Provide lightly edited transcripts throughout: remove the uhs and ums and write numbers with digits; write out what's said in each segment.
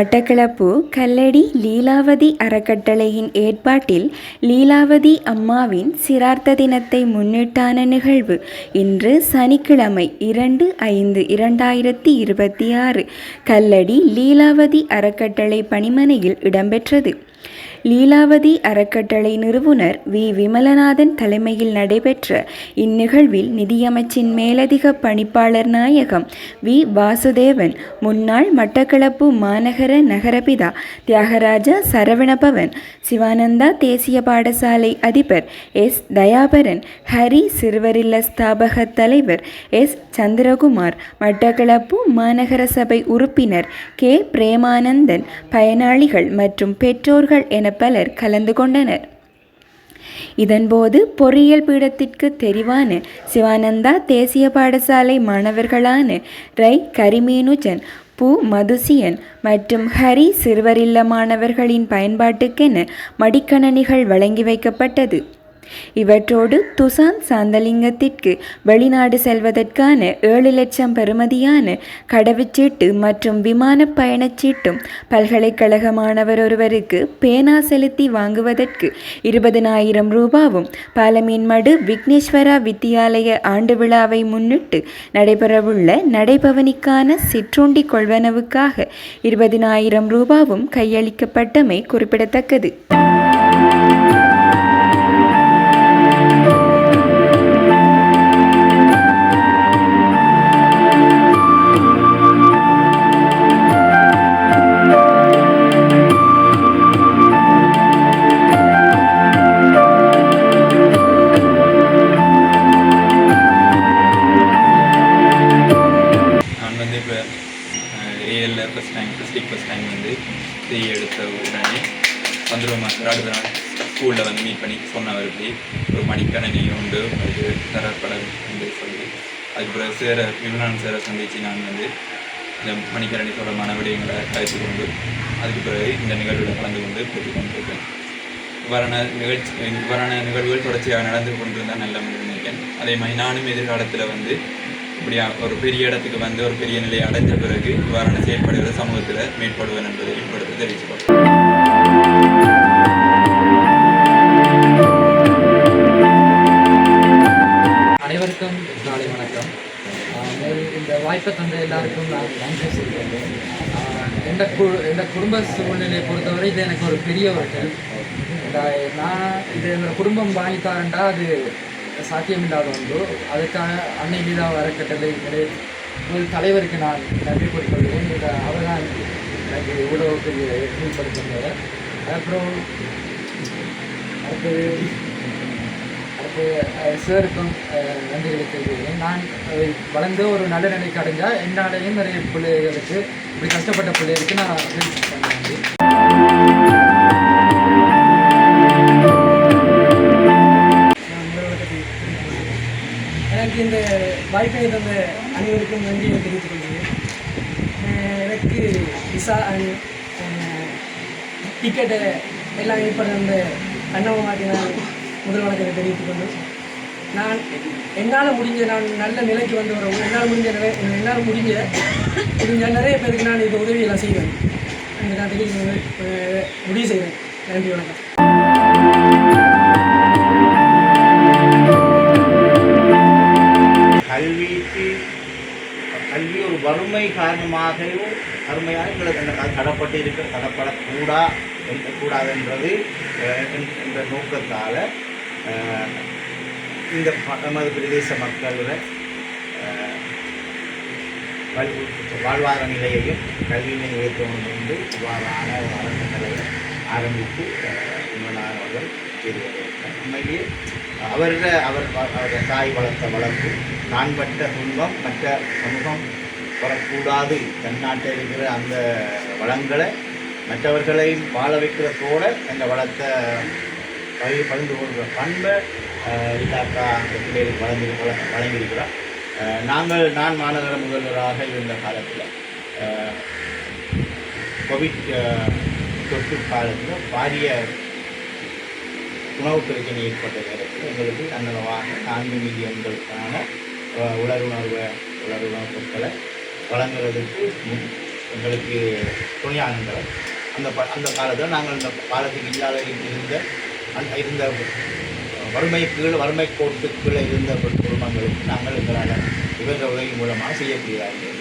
மட்டக்களப்பு கல்லடி லீலாவதி அறக்கட்டளையின் ஏற்பாட்டில் லீலாவதி அம்மாவின் சிரார்த்த தினத்தை முன்னிட்டான நிகழ்வு இன்று சனிக்கிழமை 2/5/2026 கல்லடி லீலாவதி அறக்கட்டளை பணிமனையில் இடம்பெற்றது. லீலாவதி அறக்கட்டளை நிறுவனர் வி. விமலநாதன் தலைமையில் நடைபெற்ற இந்நிகழ்வில் நிதியமைச்சின் மேலதிக பணிப்பாளர் நாயகம் வி. வாசுதேவன், முன்னாள் மட்டக்களப்பு மாநகர நகரபிதா தியாகராஜா சரவணபவன், சிவானந்தா தேசிய பாடசாலை அதிபர் எஸ். தயாபரன், ஹரி சிறுவரில்ல ஸ்தாபக தலைவர் எஸ். சந்திரகுமார், மட்டக்களப்பு மாநகர சபை உறுப்பினர் கே. பிரேமானந்தன், பயனாளிகள் மற்றும் பெற்றோர்கள் என பலர் கலந்து கொண்டனர். இதன்போது பொறியியல் பீடத்திற்கு தெரிவான சிவானந்தா தேசிய பாடசாலை மாணவர்களான ரை கரிமேனுஜன், பூ மதுசியன் மற்றும் ஹரி சிறுவரில்ல மாணவர்களின் பயன்பாட்டுக்கென மடிக்கணனிகள் வழங்கி வைக்கப்பட்டது. இவற்றோடு துசான் சாந்தலிங்கத்திற்கு வெளிநாடு செல்வதற்கான 7 லட்சம் பெறுமதியான கடவுச்சீட்டு மற்றும் விமான பயணச்சீட்டும், பல்கலைக்கழக மாணவர் ஒருவருக்கு பேனா செலுத்தி வாங்குவதற்கு 20,000 ரூபாவும், பாலமீன்மடு விக்னேஸ்வரா வித்தியாலய ஆண்டு விழாவை முன்னிட்டு நடைபெறவுள்ள நடைபவனிக்கான சிற்றுண்டி கொள்வனவுக்காக 20,000 ரூபாவும் கையளிக்கப்பட்டமை குறிப்பிடத்தக்கது. ஃபஸ்ட் டைம் வந்து செய்ய எடுத்த உடனே வந்துடுவோம் மாஸ்டர். அடுத்த நாள் ஸ்கூலில் வந்து மீட் பண்ணி சொன்னவர் இப்படி ஒரு மடிக்கணனி உண்டு, அதுக்கு தரப்படம் என்று சொல்லி அதுக்கு பிறகு விமலான் சேர சந்தித்து நான் வந்து இந்த மணிக்கணனி தொடர்பான விடயங்களை கழித்து கொண்டு அதுக்கு பிறகு இந்த நிகழ்வில் கலந்து கொண்டு பெற்றுக் கொண்டிருக்கேன். இவ்வாறான நிகழ்வுகள் தொடர்ச்சியாக நடந்து கொண்டிருந்தால் நல்ல நினைக்கிறேன். அதே மாதிரி நானும் எதிர்காலத்தில் வந்து இப்படியா ஒரு பெரிய இடத்துக்கு வந்து ஒரு பெரிய நிலையை அடைஞ்ச பிறகு இவ்வாறான செயல்பாடுகளை சமூகத்தில் மேற்கொள்வேன் என்பதை இப்பொழுது தெரிவித்துக்கொள்கிறேன். அனைவருக்கும் நாளை வணக்கம். இந்த வாய்ப்பை தந்த எல்லாருக்கும் நான் நன்றி சொல்கிறேன். எந்த குடும்ப சூழ்நிலையை பொறுத்தவரை இது எனக்கு ஒரு பெரிய ஒரு ஹெல்ப். நான் இது என்னோடய குடும்பம் வாங்கித்தாரண்டா அது சாத்தியமில்லாத ஒன்று. அதுக்காக அன்னை லீலா அறக்கட்டளை ஒரு தலைவருக்கு நான் நன்றி கூறிக்கொள்கிறேன். அவர் தான் எனக்கு இவ்வளோ பெரிய ஏற்படுத்தினவர். அப்புறம் அடுத்து சாருக்கும் நன்றிகளை தெரிவிக்கிறேன். நான் வளர்ந்து ஒரு நல்ல நிலைக்கு அடைஞ்சால் என்னாலேயும் நிறைய பிள்ளைகளுக்கு இப்படி கஷ்டப்பட்ட பிள்ளைகளுக்கு நான் ஹெல்ப் பண்ணேன். எனக்கு இந்த வாய்ப்பை தந்த அனைவருக்கும் நன்றியை தெரிவித்துக் கொள்கிறேன். எனக்கு விசா டிக்கெட்டு எல்லாம் ஏற்பாடு அந்த அண்ணவமாட்டி நான் முதல் வணக்கத்தை தெரிவித்துக் கொண்டு நான் என்னால் முடிஞ்ச நான் நல்ல நிலைக்கு வந்து வர என்னால் முடிஞ்ச நிறைய பேருக்கு நான் இது உதவியெல்லாம் செய்வேன் என்று நான் முடிவு செய்வேன். நன்றி, வணக்கம். கல்வி ஒரு வறுமை காரணமாகவும் தடப்படக்கூடாது என்றது என்ற நோக்கத்தால் இந்த நமது பிரதேச மக்களுடன் வாழ்வாதார நிலையையும் கல்வியினை உயர்த்தணும் என்று இவ்வாறான அறக்கட்டளையை ஆரம்பித்து அவர்கள் செய்து வருகிறார். உண்மையிலேயே அவருடைய தாய் வளர்த்த வளர்ப்பு நான்பட்ட துன்பம் மற்ற சமூகம் வரக்கூடாது, தன்னாட்டில் இருக்கிற அந்த வளங்களை மற்றவர்களை வாழ வைக்கிறதோடு அந்த வளத்தை பகிர்ந்து கொள்கிற பண்பை இல்லாக்கா அந்த பிள்ளைகளுக்கு வழங்கியிருக்கிறார். நான் மாநகர முதல்வராக இருந்த காலத்தில் கோவிட் தொற்று காலத்தில் பாரிய உணவு பிரச்சனை ஏற்பட்ட நேரத்தில் எங்களுக்கு தன்னளவாக 4 மில்லியன்களுக்கான உலருணவு பொருட்களை வழங்குவதற்கு எங்களுக்கு துணையாக இருந்தவர். அந்த காலத்தில் நாங்கள் இந்த பாலத்துக்கு இல்லாத இருந்த வறுமை கோட்டுக்குள்ளே இருந்த குடும்பங்களுக்கு நாங்கள் எங்களால் இவர்கள் உதவி மூலமாக செய்யக்கூடியதாக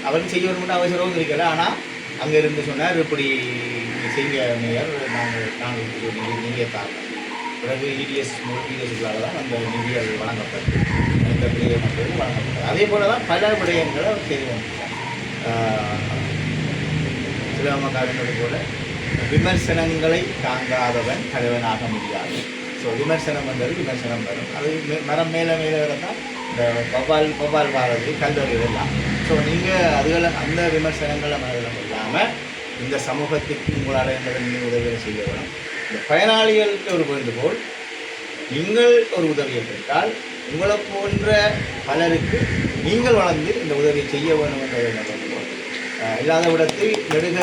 அவருக்கு செய்ய வேணும்னு அவசரமும் இருக்கல. ஆனால் அங்கே இருந்து சொன்னார், இப்படி செய்ய மேயர் நாங்கள் நிதியை தாங்க. பிறகு இடிஎஸ்களால் தான் அந்த நிதிகள் வழங்கப்பட்டு இந்த பிள்ளைய மக்களுக்கு வழங்கப்பட்டது. அதே போல் தான் பல விடயங்களை செய்து வந்தார். சிலவமக்காரங்களை போல விமர்சனங்களை தாங்காதவன் தலைவனாக முடியாது. ஸோ விமர்சனம் வந்தது விமர்சனம் வரும். அது மரம் மேலே வரதான் இந்த பவால் வாரது கல்லூரிகள் எல்லாம். ஸோ நீங்கள் அதுகளை அந்த விமர்சனங்களை மனதில் இல்லாமல் இந்த சமூகத்துக்கு உங்களால் என்பதை நீங்கள் உதவிகளை செய்ய வேணும். இந்த பயனாளிகளுக்கு ஒரு வேண்டுகோள், நீங்கள் ஒரு உதவியை பெற்றால் உங்களை போன்ற பலருக்கு நீங்கள் வளர்ந்து இந்த உதவியை செய்ய வேணும் என்பதை வேண்டுகோள். இல்லாத விடத்தில் நெடுக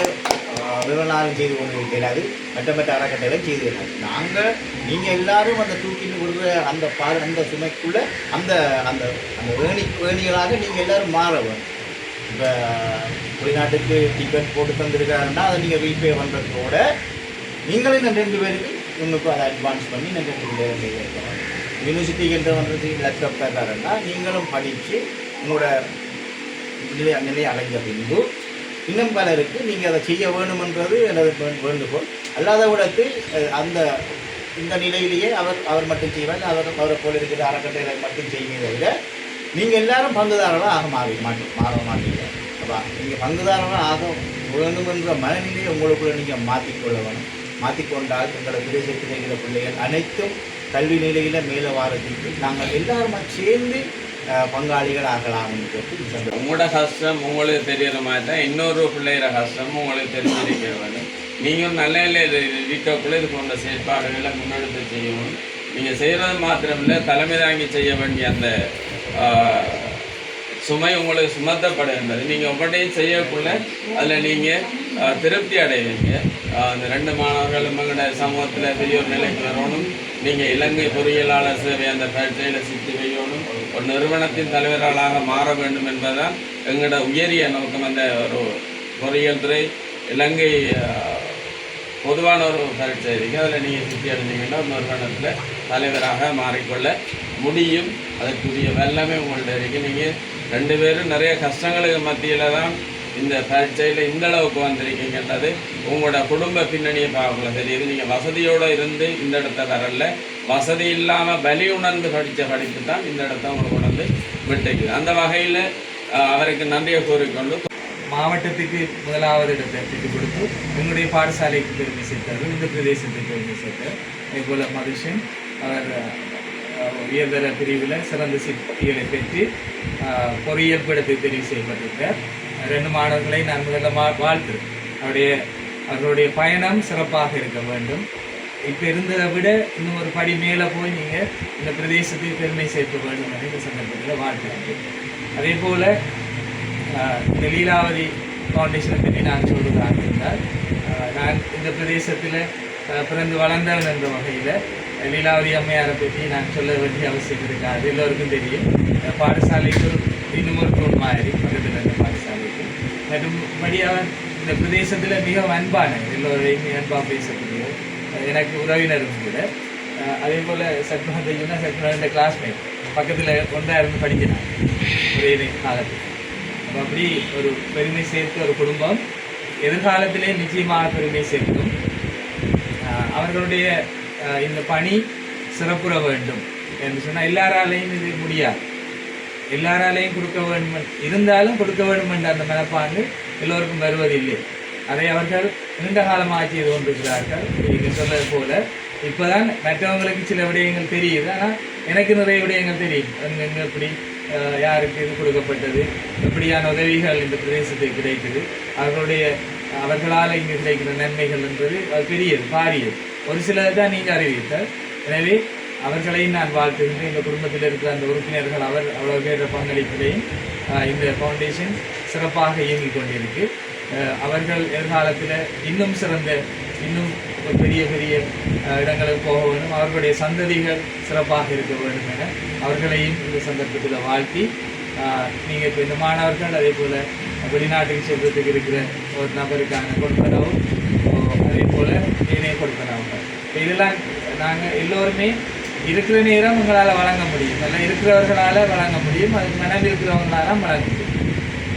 விவகாரம் செய்து கொண்டு இருக்கிறாரு, மற்ற அறக்கட்டளை செய்து நாங்கள் நீங்கள் எல்லாரும் அந்த தூக்கிட்டு விடுற அந்த சுமைக்குள்ளே அந்த அந்த அந்த வேணிகளாக நீங்கள் எல்லோரும் மாற வேணும். இப்போ வெளிநாட்டுக்கு டிக்கெட் போட்டு தந்துருக்காருன்னா அதை நீங்கள் ரீபே பண்ணுறதோட நீங்களும் இந்த 2 பேருக்கு உங்களுக்கு அதை அட்வான்ஸ் பண்ணி இந்த 2 பேருக்கு வைக்கணும். யூனிவர்சிட்டிக்கு என்று பண்ணுறதுக்கு லேப்டாப் தர்றாருன்னா நீங்களும் படித்து உங்களோட நிலையை அடைஞ்ச பின்பு இன்னும் பலருக்கு நீங்கள் அதை செய்ய வேணுமென்றது எனது வேண்டுகோள். அல்லாத விடத்து இந்த நிலையிலேயே அவர் மட்டும் செய்வார், அவரை போல இருக்கிற அறக்கட்டளை மட்டும் செய்வதை விட நீங்கள் எல்லாரும் பங்குதாரர்களாக மாற மாட்டீங்க. அப்போ நீங்கள் பங்குதாரர்களாக ஆக வேண்டும் என்ற மனநிலையை உங்களுக்குள்ள நீங்கள் மாற்றிக்கொள்ள வேணும். மாற்றிக்கொண்டால் எங்களை பிரதேசத்தில் இருக்கிற பிள்ளைகள் அனைத்தும் கல்வி நிலையில் மேலே வாரத்துக்கு நாங்கள் எல்லாருமா சேர்ந்து பங்காளிகள் ஆகலாம்னு கேட்டு உங்களோட கஷ்டம் உங்களுக்கு தெரிகிற மாதிரி தான் இன்னொரு பிள்ளைகிற கஷ்டமும் உங்களுக்கு தெரிஞ்சிருக்கிறது. நீங்கள் நல்ல இருக்கக்குள்ள இது போன்ற செயற்பாடுகளை முன்னெடுத்து செய்யணும். நீங்கள் செய்கிறது மாத்திரமில்லை, தலைமை தாங்கி செய்ய வேண்டிய அந்த சுமை உங்களுக்கு சுமத்தப்படுகின்றது. நீங்கள் ஒவ்வொன்றையும் செய்யக்குள்ள அதில் நீங்கள் திருப்தி அடைவீங்க. அந்த 2 மாணவர்களும் எங்களோட சமூகத்தில் பெரிய ஒரு நிலைக்கு வரணும். நீங்கள் இலங்கை பொறியியலாளர் சேவை அந்த பயிற்சியில் சித்தி வைக்கணும். ஒரு நிறுவனத்தின் தலைவர்களாக மாற வேண்டும் என்பதுதான் எங்களோட உயரிய நோக்கம். அந்த ஒரு பொறியியல் துறை இலங்கை பொதுவான ஒரு பரீட்சை இருக்குது. அதில் நீங்கள் சித்தி அடைஞ்சிங்கன்னா ஒரு நிறுவனத்தில் தலைவராக மாறிக்கொள்ள முடியும். அதற்குரிய வெள்ளமே உங்கள்கிட்ட இருக்குது. நீங்கள் 2 பேரும் நிறைய கஷ்டங்களுக்கு மத்தியில் தான் இந்த பரீட்சையில் இந்த அளவுக்கு வந்திருக்கீங்கன்றது உங்களோட குடும்ப பின்னணியை பார்க்கல தெரியுது. நீங்கள் வசதியோடு இருந்து இந்த இடத்த வரல, வசதி இல்லாமல் பலி உணர்ந்து படித்த படிப்பு தான் இந்த இடத்த உங்களுக்கு உணர்ந்து விட்டுக்குது. அந்த வகையில் அவருக்கு நன்றியை கூறிக்கொண்டு மாவட்டத்துக்கு 1வது இடத்தை பெற்றுக் கொடுத்து எங்களுடைய பாடசாலைக்கு பெருமை சேர்த்தார்கள், இந்த பிரதேசத்துக்கு பெருமை சேர்த்தார். அதேபோல் மதுஷன் அவர் உயர்தர பிரிவில் சிறந்த சித்திகளை பெற்று பொறியியல் பீடத்துக்கு தெரிவு செய்யப்பட்டிருக்கார். 2 மாணவர்களை நான் முதல்ல வாழ்த்துறேன். அவர்களுடைய பயணம் சிறப்பாக இருக்க வேண்டும். இப்போ இருந்ததை விட இன்னும் ஒரு படி மேலே போய் நீங்கள் இந்த பிரதேசத்துக்கு பெருமை சேர்க்க வேண்டும் என்று இந்த சந்தர்ப்பத்தில் வாழ்த்துறேன். அதே போல் இந்த லீலாவதி ஃபவுண்டேஷனை பற்றி நான் சொல்வதாக இருந்தால், நான் இந்த பிரதேசத்தில் பிறந்து வளர்ந்தவன் என்ற வகையில் லீலாவதி அம்மையாரை பற்றி நான் சொல்ல வேண்டிய அவசியம் இருக்காது. எல்லோருக்கும் தெரியும். பாடசாலைக்கு இன்னும் ஒரு தூண் மாதிரி பக்கத்தில் இருந்த பாடசாலைக்கு மற்றும்படியாக இந்த பிரதேசத்தில் மிக அன்பான எல்லோரையும் அன்பாக பேசக்கூடிய எனக்கு உறவினரும் கூட. அதே போல் சத்மஹத்தையுன்னா கிளாஸ்மேட் பக்கத்தில் ஒன்றாக இருந்து படிக்கிறாங்க ஒரே காலத்தில். அப்படி ஒரு பெருமை சேர்த்து ஒரு குடும்பம் எதிர்காலத்திலே நிச்சயமாக பெருமை சேர்க்கும். அவர்களுடைய இந்த பணி சிறப்புற வேண்டும் என்று சொன்னால் எல்லாராலையும் இது முடியாது. எல்லாராலையும் கொடுக்க வேண்டும் இருந்தாலும் கொடுக்க வேண்டும் என்ற அந்த மனப்பாங்கு எல்லோருக்கும் வருவதில்லை. அதை அவர்கள் நீண்ட காலமாக செய்து கொண்டிருக்கிறார்கள். நீங்கள் சொல்வது போல இப்போ தான் மற்றவங்களுக்கு சில விடயங்கள் தெரியுது. ஆனால் எனக்கு நிறைய விடயங்கள் தெரியும். எங்கே எப்படி யாருக்கு இது கொடுக்கப்பட்டது, எப்படியான உதவிகள் இந்த பிரதேசத்துக்கு கிடைக்குது, அவர்களால் இங்கே கிடைக்கிற நன்மைகள் என்பது அது பெரியது, பாரியது. ஒரு சிலர் தான் நீங்கள் அறிவீர்கள். எனவே அவர்களையும் நான் வாழ்த்துகின்றேன். இந்த குடும்பத்தில் இருக்கிற அந்த உறுப்பினர்கள் அவ்வளோ பேர் பங்களிப்பிலையும் இந்த ஃபவுண்டேஷன் சிறப்பாக இயங்கிக் கொண்டிருக்கு. அவர்கள் எதிர்காலத்தில் இன்னும் சிறந்த இன்னும் பெரிய பெரிய இடங்களுக்கு போக வேண்டும், அவர்களுடைய சந்ததிகள் சிறப்பாக இருக்க வேண்டும் என அவர்களையும் இந்த சந்தர்ப்பத்தில் வாழ்த்தி, நீங்கள் இப்போ இந்த மாணவர்கள் அதே போல் வெளிநாட்டுக்கு செல்வதற்கு இருக்கிற ஒரு நபருக்கான கொடுப்பனவும் அதே போல் ஏனைய கொடுப்பனவும். இதெல்லாம் நாங்கள் எல்லோருமே இருக்கிற நேரம் உங்களால் வழங்க முடியும், எல்லாம் இருக்கிறவர்களால் வழங்க முடியும், அதுக்கு மனம் இருக்கிறவங்களால வழங்க முடியும்.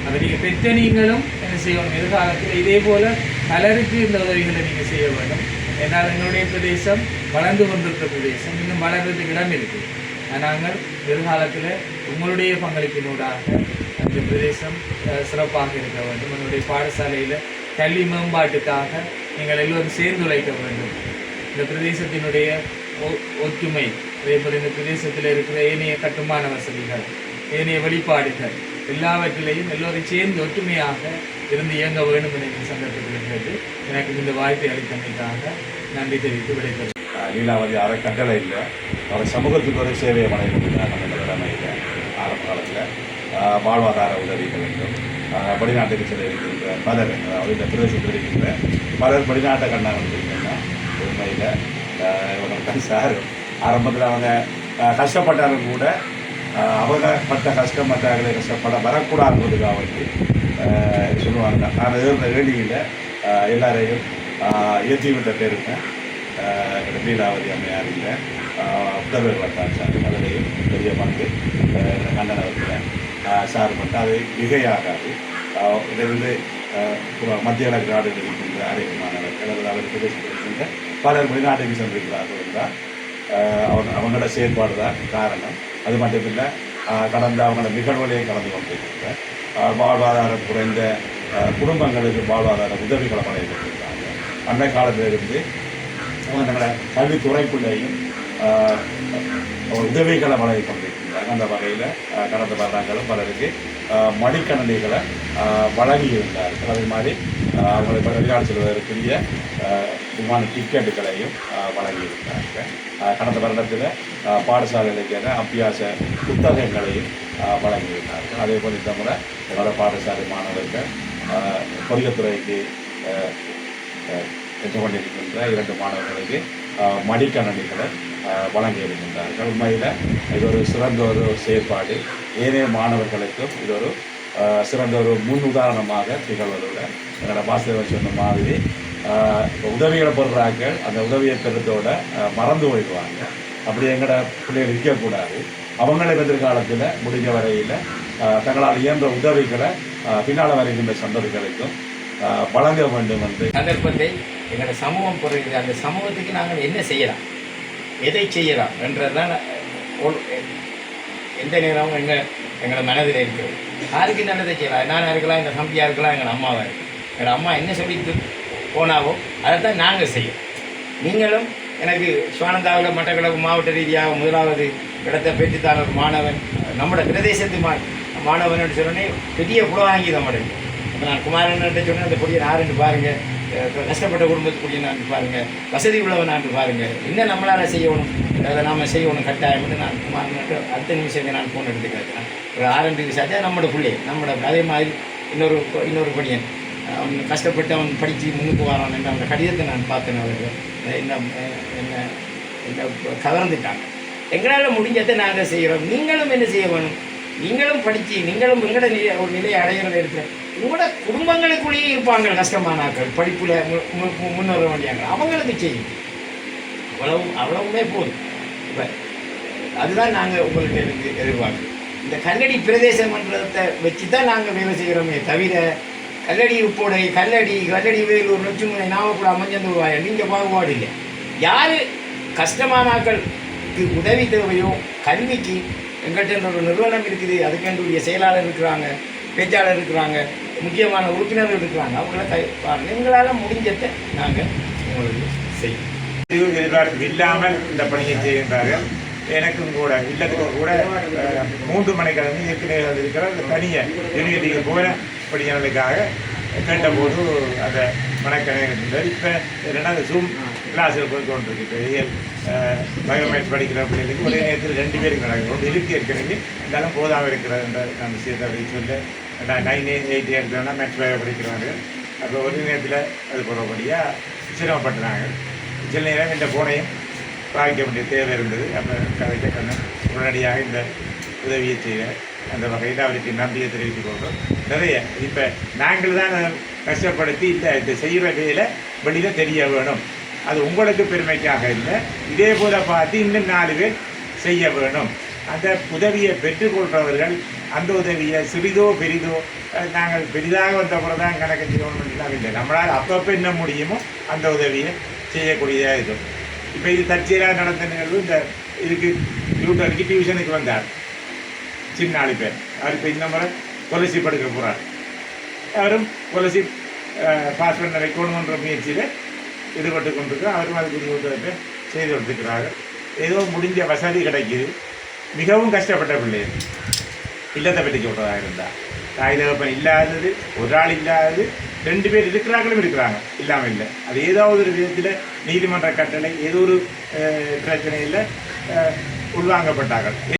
அதை நீங்கள் பெற்ற நீங்களும் என்ன செய்யணும், எதிர்காலத்தில் இதே போல் பலருக்கு இந்த உதவிகளை நீங்கள் செய்ய வேண்டும். என்னால் என்னுடைய பிரதேசம் வளர்ந்து கொண்டிருக்கிற பிரதேசம், இன்னும் வளர்றதுக்கு இடம் இருக்குது. நாங்கள் எதிர்காலத்தில் உங்களுடைய பங்களிப்பினூடாக அந்த பிரதேசம் சிறப்பாக இருக்க வேண்டும். என்னுடைய பாடசாலையில் கல்வி மேம்பாட்டுக்காக நீங்கள் எல்லோரும் சேர்ந்து உழைக்க வேண்டும். இந்த பிரதேசத்தினுடைய ஒற்றுமை, அதே போல் இந்த பிரதேசத்தில் இருக்கிற ஏனைய கட்டுமான வசதிகள், ஏனைய வெளிப்பாடுகள் எல்லாவற்றிலையும் எல்லோரும் சேர்ந்து ஒற்றுமையாக இருந்து இயங்க வேண்டும் என இந்த சந்தர்ப்பத்தில் எனக்கு இந்த வாய்ப்பை அளித்தமைக்காக நன்றி தெரிவித்து விடைபெறும். லீலாவதி அறக்கட்டளை இல்லை, அவர் சமூகத்துக்கு ஒரு சேவையை வழங்கியிருக்கிறார். நம்ம நிலைமையில் ஆரம்ப காலத்தில் வாழ்வாதார உதவிகள் என்றும் வெளிநாட்டுக்கு செல்ல இருக்கின்ற பலர், அதாவது இந்த பிரதேசத்தில் இருக்கின்ற பலர் வெளிநாட்டை கண்ணாக இருக்கின்றன. உண்மையில் இவங்க சார் ஆரம்பத்தில் அவங்க கஷ்டப்பட்டாலும் கூட அவங்க பட்ட கஷ்டம் மற்றவர்களை கஷ்டப்பட வரக்கூடாதுன்றதுக்காக வந்து சொல்லுவாங்க. நான் இருந்த வேண்டியில் எல்லாரையும் ஏற்றி விட்ட பேருங்க லீலாவதி அம்மையார் இல்லை, புதல்வர் வட்டாச்சார் அதிலையும் பெரிய பங்கு கண்ணன் அவர்கள் சார் மட்டும் அது மிகையாகாது. இதிலிருந்து மத்திய கிழக்கு நாடுகளில் இருக்கின்ற அரைக்குமானவர்கள் அல்லது அவர் பிரதேசத்தில் இருக்கின்ற பலர் வெளிநாட்டுக்கு சென்றிருக்கிறார்கள் என்றால் அவங்களோட செயல்பாடு தான் காரணம். அது மட்டுமில்லை, கடந்த அவங்களோட நிகழ்வுகளையும் கலந்து கொண்டிருக்கின்ற வாழ்வாதாரம் குறைந்த குடும்பங்களுக்கு வாழ்வாதார உதவிகளை வழங்கியிருக்கிறாங்க. அன்றைய காலத்திலிருந்து அவங்க தங்களோட கல்வித்துறைக்குள்ளேயும் உதவிகளை வழங்கி கொண்டிருக்கின்றாங்க. அந்த வகையில் கடந்த வருடங்களும் பலருக்கு மடிக்கணினிகளை வழங்கியிருந்தார்கள். அதே மாதிரி அவங்களுக்கு வெளிநாடு செல்வதற்குரிய விமான டிக்கெட்டுகளையும் வழங்கியிருக்கிறார்கள். கடந்த வருடத்தில் பாடசாலைகளுக்கான அபியாச புத்தகங்களையும் வழங்கியிருந்தார்கள். அதே போல் இந்த முறை என்னோட பாடசாலை மாணவர்கள் பொறியியத்துறைக்கு சென்று கொண்டிருக்கின்ற 2 மாணவர்களுக்கு மடிக்கணினிகளை வழங்கியிருக்கின்றார்கள். உண்மையில் இது ஒரு சிறந்த ஒரு செயற்பாடு. ஏனைய மாணவர்களுக்கும் இது ஒரு சிறந்த ஒரு முன் உதாரணமாக திகழ்வதோட என்னோட பாஸ்தவர் சொன்ன மாதிரி உதவிகளை பெறுறாங்க, அந்த உதவியை பெறுறதோட மறந்து போயிடுவாங்க. அப்படி எங்களோட பிள்ளைகள் இருக்கக்கூடாது. அவங்கள எதிர்காலத்தில் முடிஞ்ச வரையில் தங்களால் இயன்ற உதவிகளை பின்னால் வருகின்ற சந்ததிகளுக்கும் வழங்க வேண்டும் என்று சந்தர்ப்பத்தை எங்களோட சமூகம் பொறுக்கிறது. அந்த சமூகத்துக்கு நாங்கள் என்ன செய்யலாம், எதை செய்யலாம் என்றதான் எந்த நேரமும் எங்களோட மனதில் இருக்கிறது. யாருக்கு நல்லதை செய்யலாம், நானாக இருக்கலாம், இந்த தம்பியாக இருக்கலாம், எங்கள் அம்மாவாக இருக்கலாம். எங்களோட அம்மா என்ன சொல்லிட்டு போனாவோ அதை தான் நாங்கள் செய்யும். நீங்களும் எனக்கு சிவானந்தாவில் மட்டக்களப்பு மாவட்ட ரீதியாக 1வது இடத்தை பெற்றுத்தான ஒரு மாணவன், நம்மளோட பிரதேசத்து மாணவன் சொன்னோன்னே பெரிய புலவாங்கி நம்மளுக்கு. இப்போ நான் குமாரன் சொன்னேன், அந்த பொடியை நான் பாருங்கள், கஷ்டப்பட்ட குடும்பத்துக்குரிய நான் பாருங்கள், வசதி உள்ளவன் நான் பாருங்கள், என்ன நம்மளால் செய்யணும், அதை நாம் செய்யணும் கட்டாயம்னு நான் குமாரன்ட்டு அடுத்த நிமிஷம் நான் ஃபோன் எடுத்து கேட்குறேன். ஒரு 6 விசாரிச்சா நம்மளோட பிள்ளை அதே மாதிரி இன்னொரு படியன் அவன் கஷ்டப்பட்டு அவன் படித்து முன்னுக்கு வரான் என்று அந்த கடிதத்தை நான் பார்த்தேன். அவர்கள் என்ன கவர்ந்துட்டாங்க. எங்களால் முடிஞ்சதை நாங்கள் செய்கிறோம். நீங்களும் என்ன செய்ய வேணும், நீங்களும் படித்து நீங்களும் எங்களோட ஒரு நிலையை அடைகிறத இருக்கிற உங்களோட குடும்பங்களுக்குள்ளேயே இருப்பாங்க கஷ்டமானாக்கள், படிப்பில் முன்னேற வேண்டியாங்க, அவங்களுக்கு செய்யும். அவ்வளவுமே போதும். இப்போ அதுதான் நாங்கள் உங்கள்கிட்ட இருந்து எதிர்பார்க்குறோம். இந்த கல்லடி பிரதேச மன்றத்தை வச்சு தான் நாங்கள் வேலை செய்கிறோமே தவிர கல்லடி உப்போடை கல்லடி வேலூர் நொச்சுமுனை நாமக்குள்ள அமைஞ்சந்தூர் வாய நீங்கள் பாகுபாடு இல்லை. யார் கஷ்டமானாக்களுக்கு உதவி தேவையோ கல்விக்கு எங்கள்கிட்ட ஒரு நிறுவனம் இருக்குது, அதுக்கென்றுடைய செயலாளர் இருக்கிறாங்க, பேச்சாளர் இருக்கிறாங்க, முக்கியமான உறுப்பினர்கள் இருக்கிறாங்க. அவங்கள எங்களால் முடிஞ்சதை நாங்கள் உங்களுக்கு செய்யும். எதிர்பார்ப்பு இல்லாமல் இந்த பணியை செய்கின்றார்கள். எனக்கும் கூட இல்லத்துக்கு கூட 3 மணிக்கிழமை ஏற்கனவே இருக்கிற தனியை யூனிவர்சிட்டிக்கு போகிற படிக்கிறதுக்காக கேட்டபோது அந்த மனக்கிழமை இருந்தது. இப்போ என்னென்னா அந்த ஜூம் கிளாஸில் போய் கொண்டிருக்கு. ரியல் பயோமேட்ஸ் படிக்கிற பிள்ளைகளுக்கு ஒரே நேரத்தில் 2 பேருக்கு நடக்கும். இருக்கு ஏற்கனவே இருந்தாலும் போதாமல் இருக்கிறது அந்த விஷயத்தை அப்படி சொல்ல 9, 8 எடுத்தோம்னா மேத்ஸ் பயோ படிக்கிறாங்க. அப்போ ஒரு நேரத்தில் அது போகிறபடியாக சிரமப்பட்டுறாங்க. சில நேரம் இந்த போனையும் பாதிக்க வேண்டிய தேவை இருந்தது. அப்போ கதைக்க உடனடியாக இந்த உதவியை செய்ய அந்த வகையில் அவருக்கு நன்றியை தெரிவித்துக் கொள்கிறோம். நிறைய இப்போ நாங்கள் தான் கஷ்டப்படுத்தி இந்த செய்கிற வேலை வெளியில் தெரிய வேணும். அது உங்களுக்கு பெருமைக்காக இல்லை, இதே போல் பார்த்து இன்னும் 4 பேர் செய்ய வேணும். அந்த உதவியை பெற்றுக்கொள்கிறவர்கள் அந்த உதவியை சிறிதோ பெரிதோ நாங்கள் பெரிதாக வந்த பிறகு தான் கணக்கு செய்யணும்லாம் இல்லை, நம்மளால் அப்பப்போ என்ன முடியுமோ அந்த உதவியை செய்யக்கூடியதாக இருக்கும். இப்போ இது தற்செயலாக நடந்த நிகழ்வு. இந்த இதுக்கு டியூஷனுக்கு வந்தார் சின்ன 4 பேர். அவர் இப்போ இந்த முறை ஸ்காலர்ஷிப் எடுக்க போகிறார். அவரும் ஸ்காலர்ஷிப் பாஸ் பண்ண வைக்கணுன்ற முயற்சியில் ஈடுபட்டு கொண்டிருக்கிறோம். அவரும் அதுக்குரிய உதவியை செய்து கொடுத்துக்கிறார்கள். ஏதோ முடிஞ்ச வசதி கிடைக்கிது. மிகவும் கஷ்டப்பட்ட பிள்ளைகள் இல்லத்தை பற்றி சொல்கிறதாக இருந்தால் தாய் தகப்பன் இல்லாதது, ஒரு ஆள் இல்லாதது, 2 பேர் இருக்கிறாங்களும் இருக்கிறாங்க, இல்லாமல் இல்லை. அது ஏதாவது ஒரு விதத்தில் நீதிமன்ற கட்டளை ஏதோ ஒரு பிரச்சனையில் உள்வாங்கப்பட்டார்கள்.